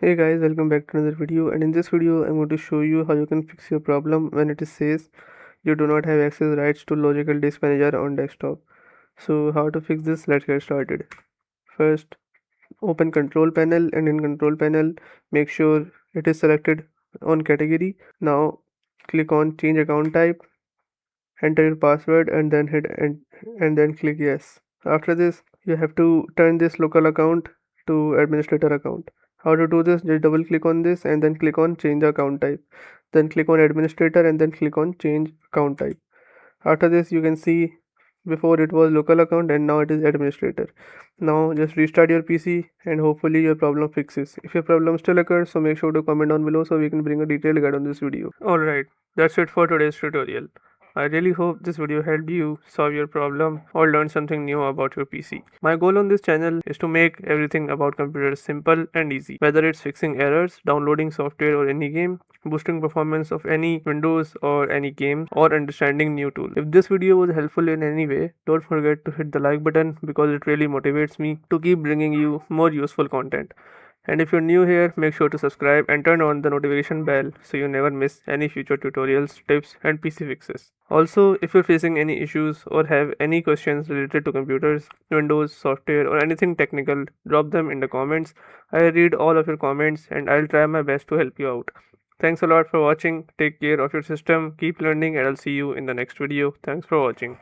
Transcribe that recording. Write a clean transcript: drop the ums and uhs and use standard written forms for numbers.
Hey guys, welcome back to another video, and in this video I'm going to show you how you can fix your problem when it says you do not have access rights to logical disk manager on desktop. So how to fix this? Let's get started. First, open control panel, and in control panel make sure it is selected on category. Now click on change account type, enter your password, and then hit and then click yes. After this, you have to turn this local account to administrator account. How to do this? Just double click on this and then click on change the account type. Then click on administrator and then click on change account type. After this, you can see before it was local account and now it is administrator. Now just restart your PC and hopefully your problem fixes. If your problem still occurs, so make sure to comment down below so we can bring a detailed guide on this video. Alright, that's it for today's tutorial. I really hope this video helped you solve your problem or learn something new about your PC. My goal on this channel is to make everything about computers simple and easy, whether it's fixing errors, downloading software or any game, boosting performance of any Windows or any game, or understanding new tools. If this video was helpful in any way, don't forget to hit the like button because it really motivates me to keep bringing you more useful content. And if you're new here, make sure to subscribe and turn on the notification bell so you never miss any future tutorials, tips, and PC fixes. Also, if you're facing any issues or have any questions related to computers, Windows, software, or anything technical, drop them in the comments. I read all of your comments and I'll try my best to help you out. Thanks a lot for watching. Take care of your system, keep learning, and I'll see you in the next video. Thanks for watching.